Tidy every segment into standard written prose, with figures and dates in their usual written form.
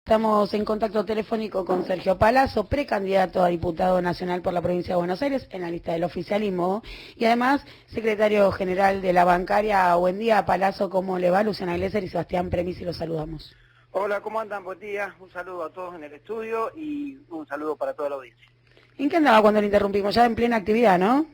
Estamos en contacto telefónico con Sergio Palazzo, precandidato a diputado nacional por la provincia de Buenos Aires en la lista del oficialismo y además secretario general de la bancaria. Buen día, Palazzo, ¿cómo le va? Luciana Glesser y Sebastián Premisi, los saludamos. Hola, ¿cómo andan? Buen día. Un saludo a todos en el estudio y un saludo para toda la audiencia. ¿En qué andaba cuando le interrumpimos? Ya en plena actividad, ¿no?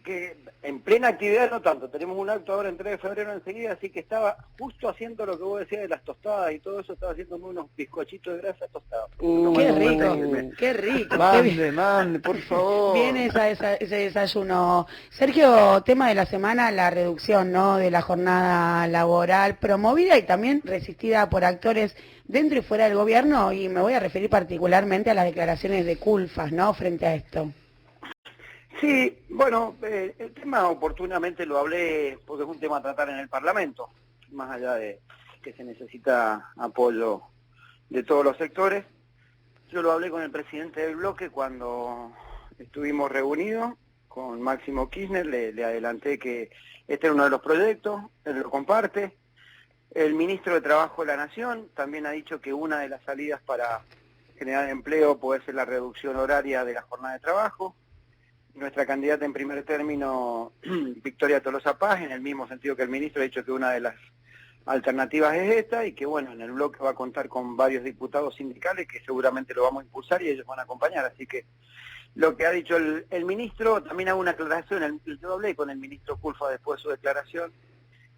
Que en plena actividad no tanto, tenemos un acto ahora el 3 de febrero enseguida, así que estaba justo haciendo lo que vos decías de las tostadas y todo eso, estaba haciendo unos bizcochitos de grasa tostados. Qué rico, qué rico. Mande, por favor. Viene ese desayuno. Sergio, tema de la semana, la reducción, ¿no?, de la jornada laboral promovida y también resistida por actores dentro y fuera del gobierno, y me voy a referir particularmente a las declaraciones de Culfas, ¿no?, frente a esto. Sí, bueno, el tema oportunamente lo hablé porque es un tema a tratar en el Parlamento, más allá de que se necesita apoyo de todos los sectores. Yo lo hablé con el presidente del bloque cuando estuvimos reunidos con Máximo Kirchner, le adelanté que este era uno de los proyectos, él lo comparte. El ministro de Trabajo de la Nación también ha dicho que una de las salidas para generar empleo puede ser la reducción horaria de la jornada de trabajo. Nuestra candidata en primer término, Victoria Tolosa Paz, en el mismo sentido que el ministro, ha dicho que una de las alternativas es esta y que bueno, en el bloque va a contar con varios diputados sindicales que seguramente lo vamos a impulsar y ellos van a acompañar. Así que lo que ha dicho el ministro, también hago una aclaración, yo hablé con el ministro Culfa después de su declaración,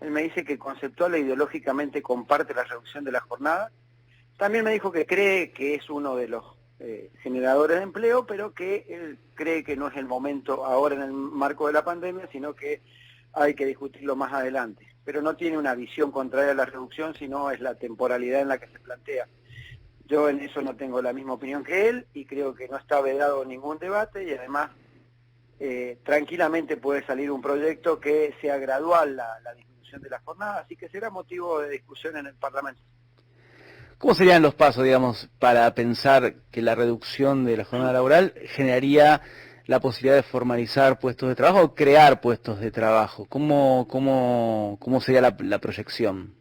él me dice que conceptual e ideológicamente comparte la reducción de la jornada. También me dijo que cree que es uno de los generadores de empleo, pero que él cree que no es el momento ahora en el marco de la pandemia, sino que hay que discutirlo más adelante. Pero no tiene una visión contraria a la reducción, sino es la temporalidad en la que se plantea. Yo en eso no tengo la misma opinión que él y creo que no está vedado ningún debate y además tranquilamente puede salir un proyecto que sea gradual la disminución de la jornada, así que será motivo de discusión en el Parlamento. ¿Cómo serían los pasos, digamos, para pensar que la reducción de la jornada laboral generaría la posibilidad de formalizar puestos de trabajo o crear puestos de trabajo? ¿Cómo sería la proyección?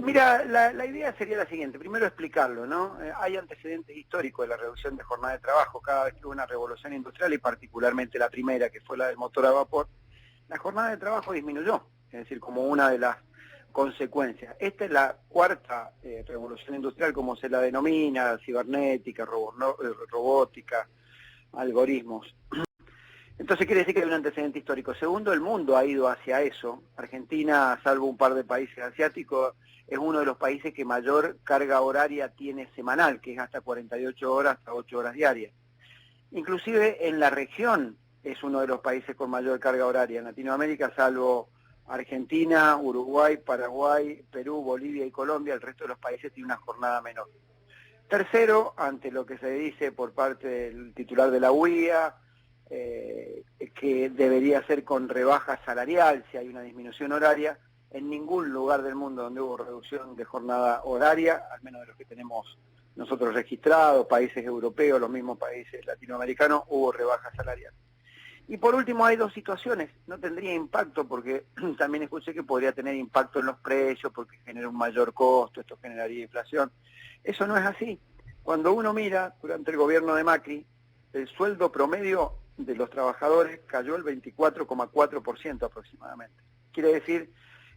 Mira, la idea sería la siguiente, primero explicarlo, ¿no? Hay antecedentes históricos de la reducción de jornada de trabajo, cada vez que hubo una revolución industrial y particularmente la primera, que fue la del motor a vapor, la jornada de trabajo disminuyó, es decir, como una de las consecuencias. Esta es la cuarta revolución industrial, como se la denomina, cibernética, robótica, algoritmos. Entonces quiere decir que hay un antecedente histórico. Segundo, el mundo ha ido hacia eso. Argentina, salvo un par de países asiáticos, es uno de los países que mayor carga horaria tiene semanal, que es hasta 48 horas, hasta 8 horas diarias. Inclusive en la región es uno de los países con mayor carga horaria. En Latinoamérica, salvo Argentina, Uruguay, Paraguay, Perú, Bolivia y Colombia, el resto de los países tiene una jornada menor. Tercero, ante lo que se dice por parte del titular de la UIA, que debería ser con rebaja salarial si hay una disminución horaria, en ningún lugar del mundo donde hubo reducción de jornada horaria, al menos de los que tenemos nosotros registrados, países europeos, los mismos países latinoamericanos, hubo rebaja salarial. Y por último hay dos situaciones, no tendría impacto porque también escuché que podría tener impacto en los precios porque genera un mayor costo, esto generaría inflación. Eso no es así. Cuando uno mira, durante el gobierno de Macri, el sueldo promedio de los trabajadores cayó el 24,4% aproximadamente. Quiere decir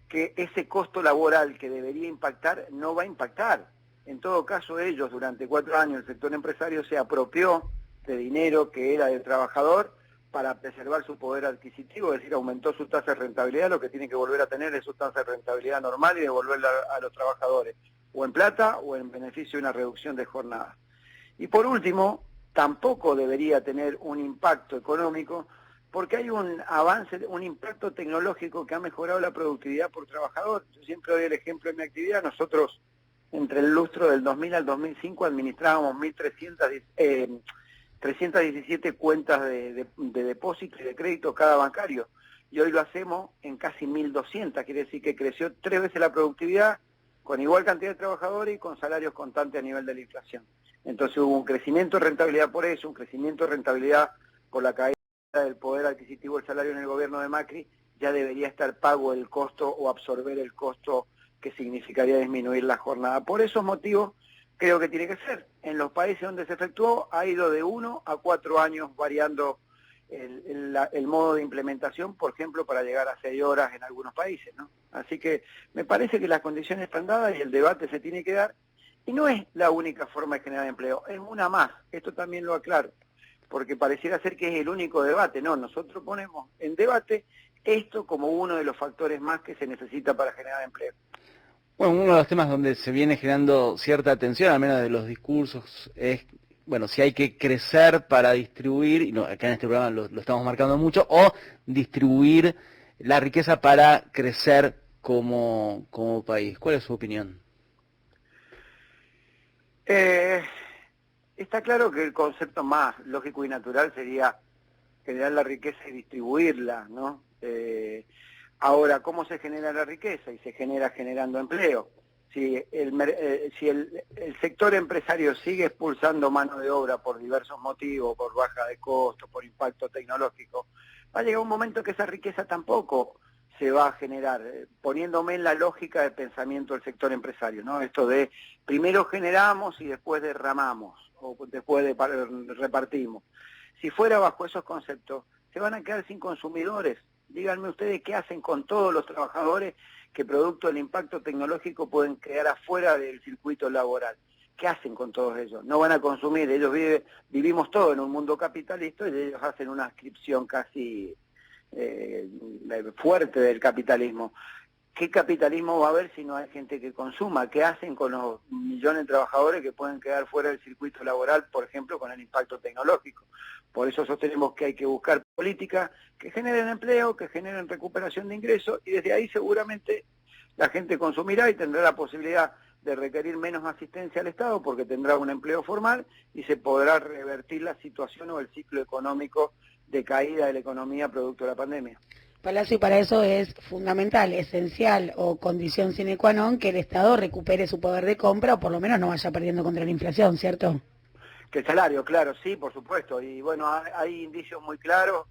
que ese costo laboral que debería impactar no va a impactar. En todo caso, ellos durante 4 años, el sector empresario se apropió de dinero que era del trabajador para preservar su poder adquisitivo, es decir, aumentó su tasa de rentabilidad, lo que tiene que volver a tener es su tasa de rentabilidad normal y devolverla a los trabajadores, o en plata o en beneficio de una reducción de jornada. Y por último, tampoco debería tener un impacto económico porque hay un avance, un impacto tecnológico que ha mejorado la productividad por trabajador. Yo siempre doy el ejemplo en mi actividad, nosotros entre el lustro del 2000 al 2005 administrábamos 317 cuentas de depósito y de crédito cada bancario, y hoy lo hacemos en casi 1.200, quiere decir que creció 3 veces la productividad, con igual cantidad de trabajadores y con salarios constantes a nivel de la inflación. Entonces hubo un crecimiento de rentabilidad por eso, un crecimiento de rentabilidad por la caída del poder adquisitivo del salario en el gobierno de Macri, ya debería estar pago el costo o absorber el costo que significaría disminuir la jornada. Por esos motivos creo que tiene que ser. En los países donde se efectuó ha ido de 1 a 4 años variando el modo de implementación, por ejemplo, para llegar a 6 horas en algunos países, ¿no? Así que me parece que las condiciones están dadas y el debate se tiene que dar. Y no es la única forma de generar empleo, es una más. Esto también lo aclaro, porque pareciera ser que es el único debate. No, nosotros ponemos en debate esto como uno de los factores más que se necesita para generar empleo. Bueno, uno de los temas donde se viene generando cierta atención, al menos de los discursos, es, bueno, si hay que crecer para distribuir, y no, acá en este programa lo estamos marcando mucho, o distribuir la riqueza para crecer como país. ¿Cuál es su opinión? Está claro que el concepto más lógico y natural sería generar la riqueza y distribuirla, ¿no? Ahora, ¿cómo se genera la riqueza? Y se genera generando empleo. Si el sector empresario sigue expulsando mano de obra por diversos motivos, por baja de costo, por impacto tecnológico, va a llegar un momento que esa riqueza tampoco se va a generar, poniéndome en la lógica de pensamiento del sector empresario, ¿no? Esto de primero generamos y después derramamos, o después repartimos. Si fuera bajo esos conceptos, se van a quedar sin consumidores. Díganme ustedes qué hacen con todos los trabajadores que producto del impacto tecnológico pueden quedar afuera del circuito laboral. ¿Qué hacen con todos ellos? No van a consumir, ellos vivimos todos en un mundo capitalista y ellos hacen una adscripción casi fuerte del capitalismo. ¿Qué capitalismo va a haber si no hay gente que consuma? ¿Qué hacen con los millones de trabajadores que pueden quedar fuera del circuito laboral, por ejemplo, con el impacto tecnológico? Por eso sostenemos que hay que buscar políticas que generen empleo, que generen recuperación de ingresos, y desde ahí seguramente la gente consumirá y tendrá la posibilidad de requerir menos asistencia al Estado porque tendrá un empleo formal y se podrá revertir la situación o el ciclo económico de caída de la economía producto de la pandemia. Palacio, y para eso es fundamental, esencial o condición sine qua non que el Estado recupere su poder de compra o por lo menos no vaya perdiendo contra la inflación, ¿cierto? Que el salario, claro, sí, por supuesto. Y bueno, hay indicios muy claros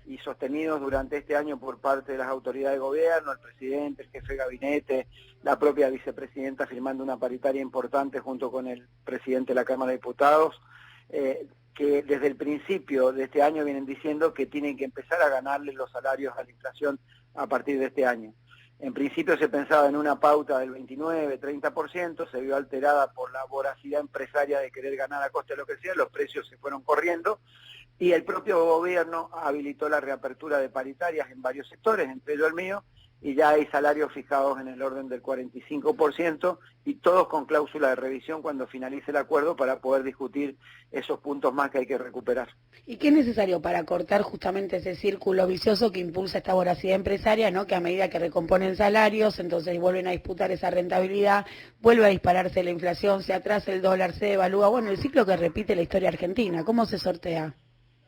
y sostenidos durante este año por parte de las autoridades de gobierno, el presidente, el jefe de gabinete, la propia vicepresidenta firmando una paritaria importante junto con el presidente de la Cámara de Diputados, que desde el principio de este año vienen diciendo que tienen que empezar a ganarle los salarios a la inflación a partir de este año. En principio se pensaba en una pauta del 29-30%, se vio alterada por la voracidad empresaria de querer ganar a costa de lo que sea, los precios se fueron corriendo y el propio gobierno habilitó la reapertura de paritarias en varios sectores, entre ellos el mío, y ya hay salarios fijados en el orden del 45% y todos con cláusula de revisión cuando finalice el acuerdo para poder discutir esos puntos más que hay que recuperar. ¿Y qué es necesario para cortar justamente ese círculo vicioso que impulsa esta voracidad empresaria, ¿no? Que a medida que recomponen salarios, entonces vuelven a disputar esa rentabilidad, vuelve a dispararse la inflación, se atrasa el dólar, se devalúa? Bueno, el ciclo que repite la historia argentina, ¿cómo se sortea?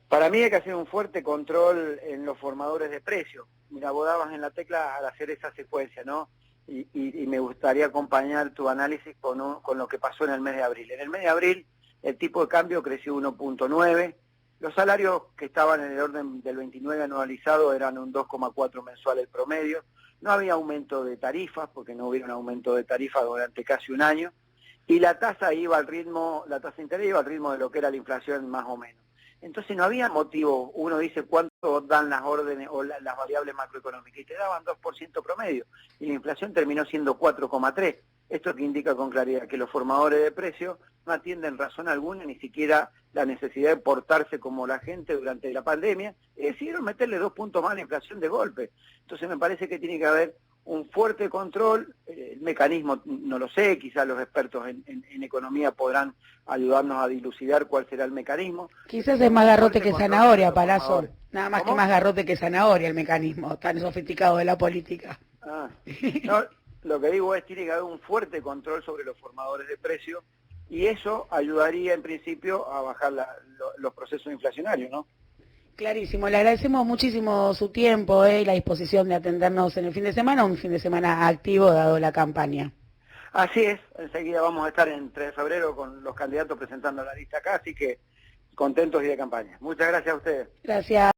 Para mí hay que hacer un fuerte control en los formadores de precios. Mira, vos dabas en la tecla al hacer esa secuencia, ¿no? Y me gustaría acompañar tu análisis con lo que pasó en el mes de abril. En el mes de abril el tipo de cambio creció 1.9, los salarios que estaban en el orden del 29 anualizado eran un 2,4 mensual el promedio, no había aumento de tarifas, porque no hubiera un aumento de tarifas durante casi un año, y la tasa de interés iba al ritmo de lo que era la inflación más o menos. Entonces no había motivo, uno dice cuánto dan las órdenes o las variables macroeconómicas, y te daban 2% promedio, y la inflación terminó siendo 4,3%. Esto que indica con claridad que los formadores de precios no atienden razón alguna, ni siquiera la necesidad de portarse como la gente durante la pandemia, y decidieron meterle 2 puntos más a la inflación de golpe. Entonces me parece que tiene que haber un fuerte control, el mecanismo no lo sé, quizás los expertos en economía podrán ayudarnos a dilucidar cuál será el mecanismo. Quizás es más garrote que zanahoria, Palazzo, nada más. ¿Cómo? Que más garrote que zanahoria el mecanismo tan sofisticado de la política. No, lo que digo es que tiene que haber un fuerte control sobre los formadores de precios y eso ayudaría en principio a bajar los procesos inflacionarios, ¿no? Clarísimo, le agradecemos muchísimo su tiempo y la disposición de atendernos en el fin de semana, un fin de semana activo dado la campaña. Así es, enseguida vamos a estar en 3 de febrero con los candidatos presentando la lista acá, así que contentos y de campaña. Muchas gracias a ustedes. Gracias.